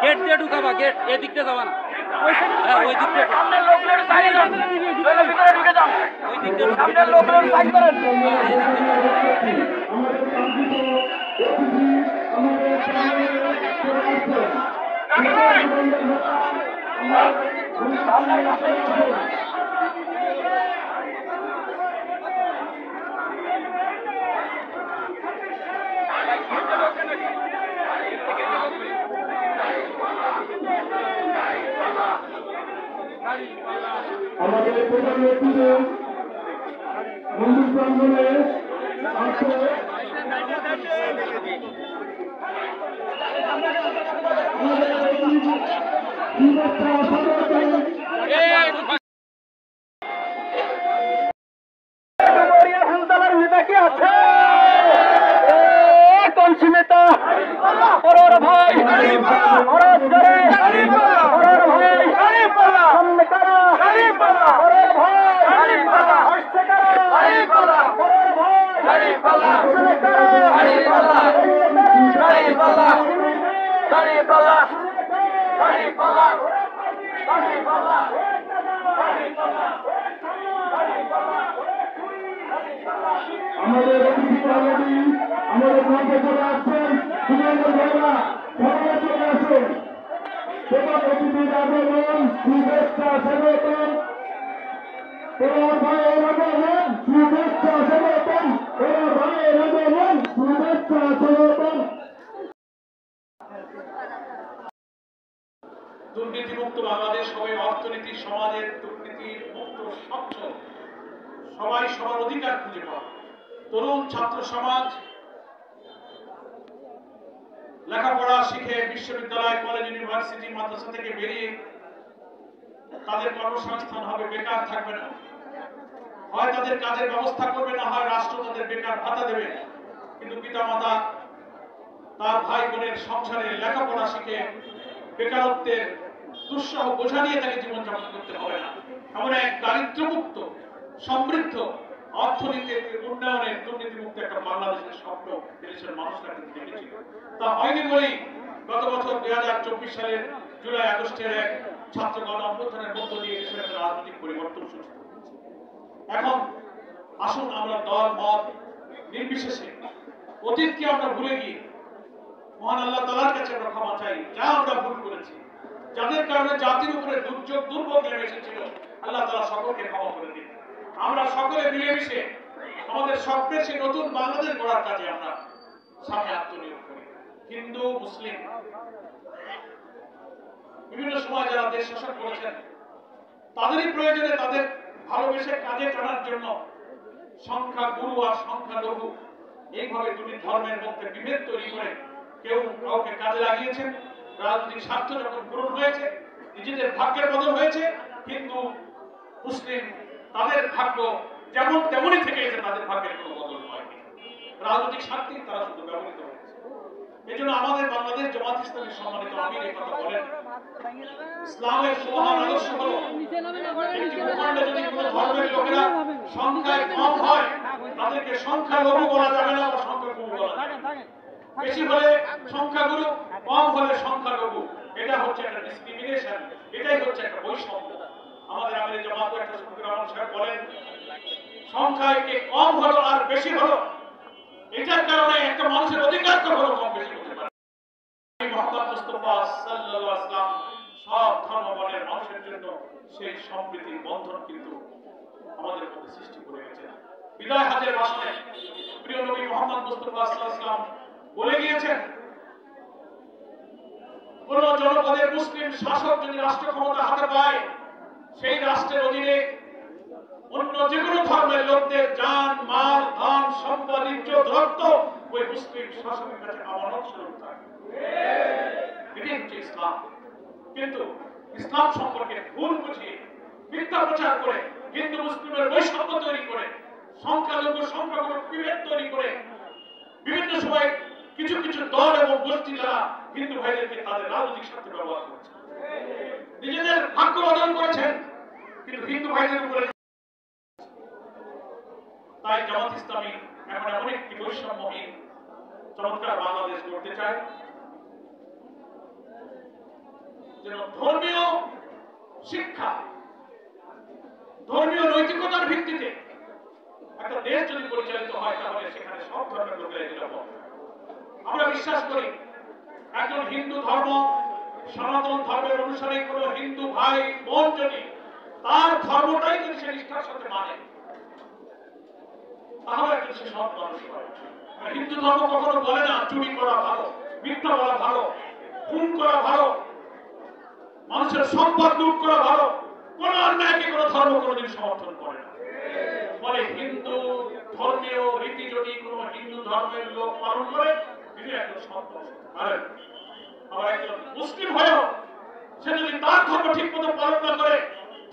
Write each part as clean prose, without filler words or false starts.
Gate দিয়ে ঢুকাবা, gate এই দিকটা যাবা না, হ্যাঁ ওই দিকটা। সামনের লোকগুলোর সাইড করেন, ভিতরে ঢুকে যান, ওই দিকটা সামনের লোকগুলোর সাইড করেন। আমাদের প্রধান অতিথি মন্দির প্রাঙ্গণে নেতা কি আছে কলসি নেতা পরর ভাই পরর জরে পরর ভাই সামনে কারা পরর ভাই আসছে কারা পরর ভাই সামনে আমাদের অতিথি অলরেডি আমাদের মঞ্চে চলে আসছেন, সুন্দর ভাইরা সবাই চলে আসুন। প্রধান অতিথির আগমন, শুভেচ্ছা স্বাগতম। প্রধান ভাইয়ের আগমন, শুভেচ্ছা স্বাগতম। প্রধান ভাইয়ের আগমন, শুভেচ্ছা স্বাগতম। দুর্নীতিমুক্ত বাংলাদেশ হবে অর্থনীতি সমাজের দুর্নীতি মুক্ত স্বচ্ছ, সবাই সবার অধিকার খুঁজে পাবে। তরুণ ছাত্র সমাজ লেখাপড়া শিখে বিশ্ববিদ্যালয়, কলেজ, ইউনিভার্সিটি, মাদ্রাসা থেকে বেরিয়ে তাদের কর্মসংস্থান হবে, বেকার থাকবে না। হয় তাদের কাজের ব্যবস্থা করবে, না হয় রাষ্ট্র তাদের বেকার ভাতা দেবে। কিন্তু পিতামাতা তার ভাই বোনের সংসারে লেখাপড়া শিখে বেকারত্বের দুঃসহ বোঝা নিয়ে তাকে জীবনযাপন করতে হবে না। এমন এক দারিদ্র্যমুক্ত সমৃদ্ধ অর্থনীতির উন্নয়নের দুর্নীতিমুক্ত একটা বাংলাদেশের স্বপ্ন দেশের মানুষরা কিন্তু দেখেছিল। তা হয়নি বলেই গত বছর 2024 সালের জুলাই আগস্টের এক ছাত্র গণ অভ্যুত্থানের মধ্য দিয়ে দেশের একটা রাজনৈতিক পরিবর্তন সূচিত হয়েছে। এখন আসুন আমরা দল মত নির্বিশেষে অতীতকে আমরা ভুলে গিয়ে মহান আল্লাহ তাআলার কাছে আমরা ক্ষমা চাই, যা আমরা ভুল করেছি, যাদের কারণে জাতির উপরে দুর্যোগ দুর্ভোগ নেমে এসেছিল, আল্লাহ তাআলা সকলকে ক্ষমা করে দিন। আমরা সকলে মিলেমিশে আমাদের স্বপ্নের সেই নতুন বাংলাদেশ গড়ার কাজে আমরা সামনে আত্মনিয়োগ করি। হিন্দু মুসলিম বিভিন্ন সময় যারা দেশ শাসন করেছেন, তাদেরই প্রয়োজনে তাদের ভালোবেসে কাজে টানার জন্য সংখ্যা গুরু আর সংখ্যা লঘু এইভাবে দুটি ধর্মের মধ্যে বিভেদ তৈরি করে কেউ কাউকে কাজে লাগিয়েছেন। রাজনৈতিক স্বার্থ যখন পূরণ হয়েছে, নিজেদের ভাগ্যের বদল হয়েছে, হিন্দু মুসলিম তাদের ভাগ্য যেমন তেমনই থেকে গেছে, তাদের ভাগ্যের কোনো বদল হয়নি। রাজনৈতিক স্বার্থে তারা শুধু ব্যবহৃত হয়েছে। এই জন্য আমাদের বাংলাদেশ জামাত ইসলামীর সম্মানিত আমির এই কথা বলেন, ইসলামের সুবহান আদর্শ হলো একটি ভূখণ্ডে যদি কোনো ধর্মের লোকেরা সংখ্যায় কম হয়, তাদেরকে সংখ্যালঘু বলা যাবে না বা সংখ্যাগুরু বলা যাবে না। বেশি হলে সংখ্যাগুরু, কম হলে সংখ্যালঘু। এটা হচ্ছে একটা ডিসক্রিমিনেশন, এটাই হচ্ছে একটা বৈষম্য। আমাদের আমির জামাত একটা শুক্রবার সাহেব বলেন, সংখ্যায় কে কম হলো আর বেশি হলো, এটার কারণে একটা মানুষের অধিকার কখনো কম বেশি হতে পারে। মুহাম্মদ মুস্তাফা সাল্লাল্লাহু আলাইহি ওয়াসাল্লাম সব ধর্মবর্ণের মানুষের জন্য সেই সম্প্রীতির বন্ধন কিন্তু আমাদের মধ্যে সৃষ্টি করে গেছেন। বিদায় হজের ভাষণে প্রিয় নবী মুহাম্মদ মুস্তাফা সাল্লাল্লাহু আলাইহি ওয়াসাল্লাম বলে গিয়েছেন, কোন জনপদের মুসলিম শাসক যদি রাষ্ট্র ক্ষমতা হাতে পায়, সেই রাষ্ট্রের অধীনে অন্য যে কোনো ধর্মের লোকদের জান মাল ধন সম্পদ ইজ্জত রক্ত ওই মুসলিম শাসকের কাছে আমানত স্বরূপ থাকে। এটি হচ্ছে ইসলাম। কিন্তু ইসলাম সম্পর্কে ভুল বুঝিয়ে মিথ্যা প্রচার করে হিন্দু মুসলিমের বৈষম্য তৈরি করে সংখ্যালঘু সংখ্যাগুরু বিভেদ তৈরি করে বিভিন্ন সময় কিছু কিছু দল এবং গোষ্ঠী যারা হিন্দু ভাইদেরকে তাদের রাজনৈতিক স্বার্থে ব্যবহার করছে, নিজেদের ভাগ্য বদল করেছেন, কিন্তু হিন্দু ভাইদের উপরে। তাই জামাত ইসলামী এখন এমন একটি বৈষম্যহীন চমৎকার বাংলাদেশ গড়তে চায়, যেন ধর্মীয় শিক্ষা, ধর্মীয় নৈতিকতার ভিত্তিতে একটা দেশ যদি পরিচালিত হয়, তাহলে সেখানে সব ধর্মের লোকেরা নিরাপদ। আমরা বিশ্বাস করি একজন হিন্দু ধর্ম, সনাতন ধর্মের অনুসারী কোন হিন্দু ভাই বোন যদি তার ধর্মটাই যদি সে নিষ্ঠার সাথে মানে, তাহলে একজন সে সৎ মানুষ হয়। হিন্দু ধর্ম কখনো বলে না চুরি করা ভালো, মিথ্যা বলা ভালো, খুন করা ভালো, মানুষের সম্পদ লুট করা ভালো। কোন অন্যায়কে কোন ধর্ম কোনদিন সমর্থন করে না। ফলে হিন্দু ধর্মীয় রীতি যদি কোন হিন্দু ধর্মের লোক পালন করে, তিনি একজন সৎ মানুষ। আবার একজন মুসলিম হয়েও সে যদি তার ধর্ম ঠিক মতো পালন না করে,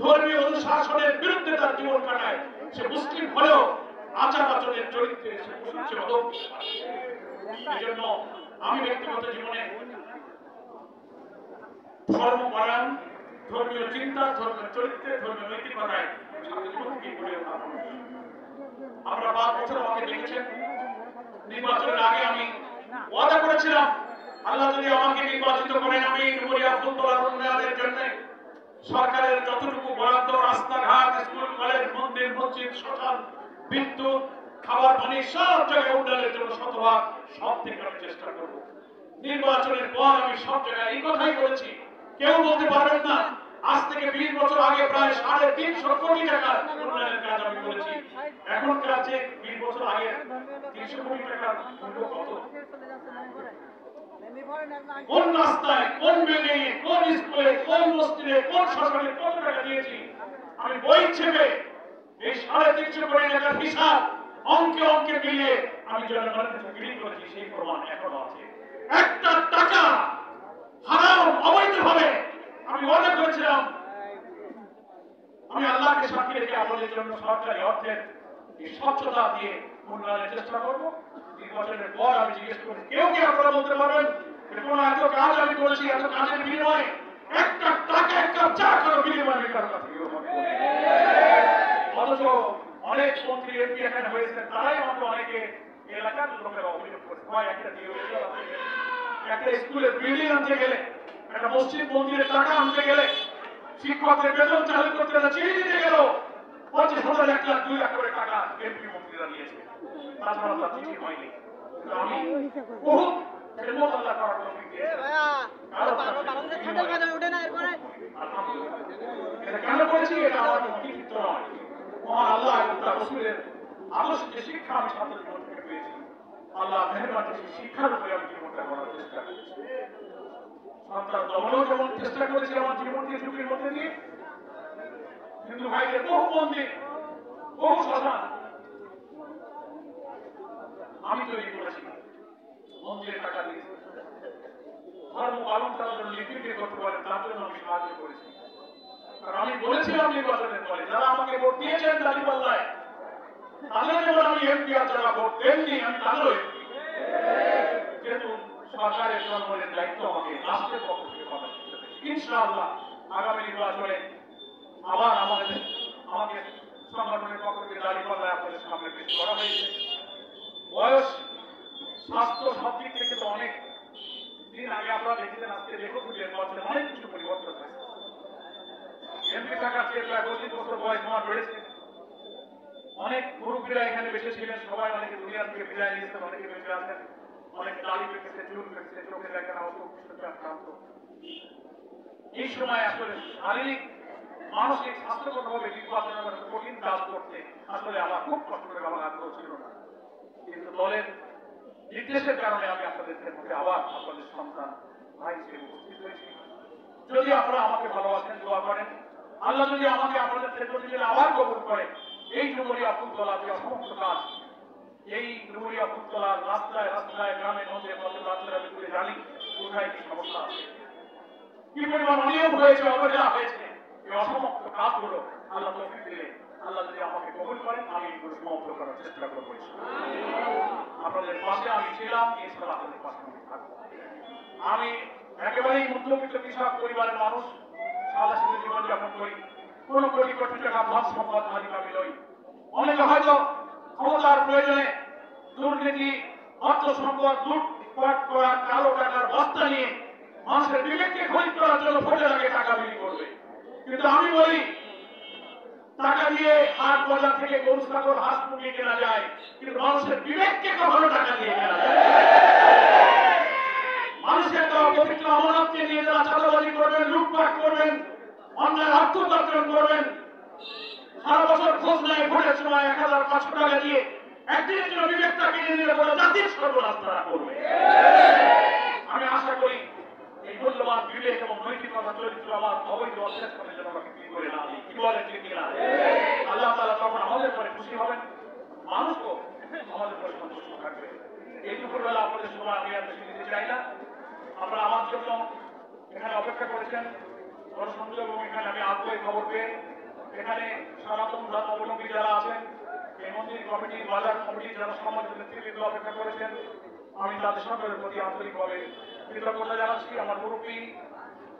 ধর্মীয় অনুশাসনের বিরুদ্ধে তার জীবন কাটায়, সে মুসলিম হলেও আচার আচরণের চরিত্রে সে সবচেয়ে অদম্য। এই জন্য আমি ব্যক্তিগত জীবনে ধর্মপরায়ণ, ধর্মীয় চিন্তা, ধর্মীয় চরিত্রে, ধর্মীয় নৈতিকতায় আমরা 5 বছর আমাকে দেখেছেন। নির্বাচনের আগে আমি ওয়াদা করেছিলাম, আল্লাহ যদি আমাকে নির্বাচিত করেন, আমি ডুমুরিয়া ফুলতলার উন্নয়নের জন্য সরকারের যতটুকু বরাদ্দ, রাস্তাঘাট, স্কুল, কলেজ, মন্দির, মসজিদ, শ্মশান, বিদ্যুৎ, খাবার পানি সব জায়গায় উন্নয়নের জন্য শতভাগ সব থেকে আমি চেষ্টা করব। নির্বাচনের পর আমি সব জায়গায় এই কথাই বলেছি। কেউ বলতে পারবেন না আজ থেকে 20 বছর আগে প্রায় 350 কোটি টাকার উন্নয়নের কাজ আমি করেছি। এখনকার যে 20 বছর আগে 300 কোটি টাকার মূল্য কত? কোন রাস্তায়, কোন বিল্ডিং এ, কোন স্কুলে, কোন মসজিদে, কোন শ্মশানে কত টাকা দিয়েছি আমি বই ছেপে এই 350 কোটি টাকার হিসাব অঙ্কে অঙ্কে মিলিয়ে আমি জনগণের কাছে বিলি করেছি। সেই প্রমাণ এখনো আছে। একটা টাকা হারাম অবৈধভাবে আমি ওয়াদা করেছিলাম, আমি আল্লাহকে সাক্ষী রেখে আপনাদের জন্য সরকারি অর্থের এই স্বচ্ছতা দিয়ে উন্নয়নের চেষ্টা করব। নির্বাচনের পর আমি জিজ্ঞেস করি, কেউ কি আপনারা বলতে পারবেন কোন এত কাজ আমি করেছি, এত কাজের বিনিময়ে একটা টাকা, এক কাপ চা কারো বিনিময়ে আমি কারো কাছে গ্রহণ করি? অথচ অনেক মন্ত্রী এমপি এখানে হয়েছে, তারাই মাত্র অনেকে এলাকার লোকেরা অভিযোগ করছে, হয় একটা একটা স্কুলের বিল্ডিং আনতে গেলে, একটা মসজিদ মন্দিরের টাকা আনতে গেলে, শিক্ষকদের বেতন চালু করতে চিঠি দিতে গেল 25,000, 1 লাখ, 2 লাখ করে টাকা এমপি মন্ত্রীরা দিয়েছে। তাছাড়া তার চিঠি হয়নি। আমি বহু খেদমত আল্লাহ করার তৌফিক দিয়েছি। এটা কেন করেছি? এটা আমার কৃতিত্ব নয়, মহান আল্লাহ এবং তার রাসূলের আদর্শ যে শিক্ষা আমি ছাত্র জীবন থেকে পেয়েছি, আল্লাহ মেহেরবানি সেই শিক্ষার উপরে আমি জীবনটা গড়ার চেষ্টা করেছি। সন্তান দমনও যেমন চেষ্টা করেছি আমার জীবনকে ঝুঁকির মধ্যে দিয়ে, হিন্দু ভাইদের বহু মন্দির, বহু শ্মশান আমি তৈরি করেছি, মন্দিরে টাকা দিয়েছি। ধর্ম পালন করার জন্য লিপিকে করতে পারেন, তার জন্য আমি সাহায্য করেছি। আর আমি বলেছিলাম নির্বাচনের পরে, যারা আমাকে ভোট দিয়েছেন দাঁড়িপাল্লায়, তাদের যেমন আমি এমপি, আর যারা ভোট দেননি আমি তাদেরও এমপি। যেহেতু সরকারের জনগণের দায়িত্ব আমাকে রাষ্ট্রের পক্ষ থেকে পালন করতে হবে। ইনশাআল্লাহ আগামী নির্বাচনে আবার আমাকে সংগঠনের পক্ষ থেকে দাঁড়িপাল্লায় আপনাদের সামনে পেশ করা হয়েছে। বয়স, স্বাস্থ্য সব দিক থেকে তো অনেক দিন আগে আপনারা দেখেছেন, আজকে দেখুন নির্বাচনে অনেক কিছু পরিবর্তন হয়েছে। এমপি থাকার চেয়ে প্রায় 25 বছর বয়স আমার রয়েছে। অনেক মুরব্বীরা এখানে বেঁচে ছিলেন, সবাই অনেকে দুনিয়া থেকে বিদায় নিয়েছেন, অনেকে বেঁচে আছেন, অনেক দাড়ি পেকেছে, চুল পেকেছে, চোখে দেখে না, অসুখে আক্রান্ত। এই সময় আসলে শারীরিক, মানসিক, স্বাস্থ্যগতভাবে নির্বাচনের কঠিন কাজ করতে আসলে আমার খুব কষ্ট করে আমার আগ্রহ ছিল না। কিন্তু দলের নির্দেশের কারণে আমি আপনাদের মধ্যে আবার আপনাদের সন্তান ভাই হিসেবে উপস্থিত হয়েছি। যদি আপনারা আমাকে ভালোবাসেন, দোয়া করেন, আল্লাহ যদি আমাকে আপনাদের ক্ষেত্রে আবার কবুল করে, এই ডুমুরিয়া ফুলতলা যে অসংখ্য কাজ, এই ডুমুরিয়া ফুলতলার রাস্তায় রাস্তায়, গ্রামে গঞ্জে, পথে রাস্তায় আমি ঘুরে জানি কোথায় কি সমস্যা আছে, কি পরিমাণ অনিয়ম হয়েছে, অবহেলা হয়েছে। এই অসমাপ্ত কাজগুলো আল্লাহ তৌফিক দিলে, আল্লাহ যদি আমাকে কবুল করেন, আমি এগুলো সমাপ্ত করার চেষ্টা করবো। আপনাদের পাশে আমি ছিলাম, এছাড়া আপনাদের পাশে আমি থাকবো। আমি একেবারেই মধ্যবিত্ত কৃষক পরিবারের মানুষ সাদাসিধে জীবনযাপন করি, কোনো কোটি কোটি টাকা ধন সম্পদ মালিক আমি নই। অনেকে হয়তো ক্ষমতার প্রয়োজনে দুর্নীতি, অর্থ সম্পদ লুটপাট করা, কালো টাকার বস্তা নিয়ে মানুষের বিবেককে খরিদ করার জন্য ভোটের আগে টাকা বিলি করবে। কিন্তু আমি বলি, টাকা দিয়ে হাট বাজার থেকে গরু ছাগল হাঁস মুরগি কেনা যায়, কিন্তু মানুষের বিবেককে কখনো টাকা দিয়ে কেনা যায়। মানুষের একটা পবিত্র আমানতকে নিয়ে যারা চাঁদাবাজি করবেন, লুটপাট করবেন, অন্যায় অর্থ উপার্জন করবেন, সারা বছর খোঁজ নেয়, ভোটের সময় ১,৫০০ টাকা দিয়ে একদিনের জন্য বিবেকটা কিনে নিলে বলে জাতির সর্বনাশ তারা করবে। আমি আশা করি এই মূল্যবান বিবেক এবং নৈতিকতা চরিত্র আমার অবৈধ অভ্যাস করে যেন আমাকে কি করে না দিই। কি বলেন ঠিক কিনা? আল্লাহ তাআলা তখন আমাদের পরে খুশি হবেন, মানুষও আমাদের পরে সন্তুষ্ট থাকবে। এই দুপুরবেলা আপনাদের সময় আমি আর বেশি দিতে চাই না। আপনারা আমার জন্য এখানে অপেক্ষা করেছেন, জনসংযোগ এবং এখানে আমি আগ্রহী খবর পেয়ে এখানে সনাতন ধর্মাবলম্বী যারা আছেন, এই মন্দির কমিটি, বাজার কমিটি, যারা সমাজ নেতৃবৃন্দ অপেক্ষা করেছেন, আমি তাদের সকলের প্রতি আন্তরিকভাবে কৃতজ্ঞতা জানাচ্ছি। আমার মুরব্বী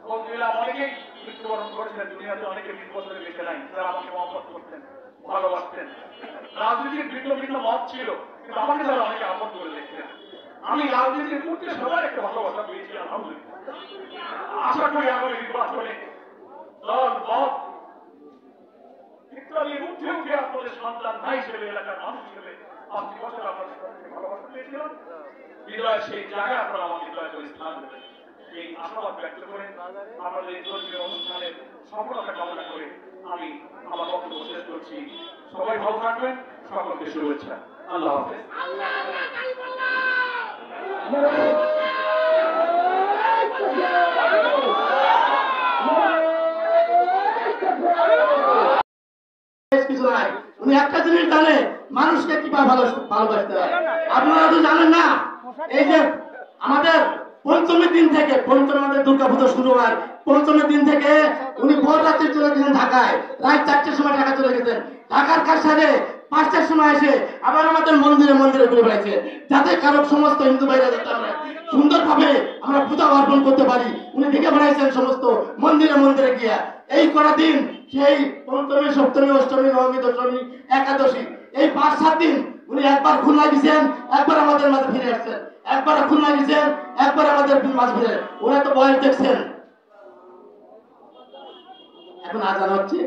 বন্ধুরা অনেকেই মৃত্যুবরণ করেছেন, দুনিয়াতে অনেকে 20 বছরের বেশি নাই, যারা আমাকে মহব্বত করতেন, ভালোবাসতেন। রাজনীতির ভিন্ন ভিন্ন মত ছিল, কিন্তু আমাকে তারা অনেকে আপন করে দেখতেন। আমি রাজনীতির মধ্যে সবার একটা ভালোবাসা পেয়েছি, আলহামদুলিল্লাহ। আশা করি আগামী নির্বাচনে দল মত ইত্যাদির উঠে উঠে আপনাদের সন্তান ভাই হিসেবে, এলাকার মানুষ হিসেবে 5 বছর আপনাদের ভালোবাসা পেয়েছিলাম। হৃদয়ের সেই জায়গায় আপনারা আমার হৃদয় করে স্থান দেবেন, এই আশাবাদ ব্যক্ত করে আমাদের এই ধর্মীয় অনুষ্ঠানের সফলতা কামনা করে আমি আমার বক্তব্য শেষ করছি। সবাই ভালো থাকবেন, সকলকে শুভেচ্ছা। আল্লাহ হাফেজ। কিছু নাই, উনি একটা জিনিস জানে মানুষকে কিভাবে ভালোবাসতে হয়। আপনারা তো জানেন না, এই যে আমাদের পঞ্চমীর দিন থেকে, পঞ্চমী আমাদের দুর্গা পুজো শুরু হয়, পঞ্চমীর দিন থেকে উনি ভোর রাত্রে চলে গেছেন ঢাকায়, রাত 4টার সময় ঢাকা চলে গেছেন। ঢাকার কাজ সাথে 5টার সময় এসে আবার আমাদের মন্দিরে মন্দিরে ঘুরে বেড়াইছে, যাতে কারো সমস্ত হিন্দু ভাইরা যাতে আমরা সুন্দরভাবে আমরা পূজা অর্পণ করতে পারি। উনি দেখে বেড়াইছেন সমস্ত মন্দিরে মন্দিরে গিয়া। এই কটা দিন, সেই পঞ্চমী, সপ্তমী, অষ্টমী, নবমী, দশমী, একাদশী, এই 5-7 দিন উনি একবার খুলনা গেছেন, একবার আমাদের মাঝে ফিরে আসছেন, একবার খুলনা গেছেন, একবার আমাদের মাঝে ফিরে। ওরা তো বয়স দেখছেন। এখন আজান হচ্ছে।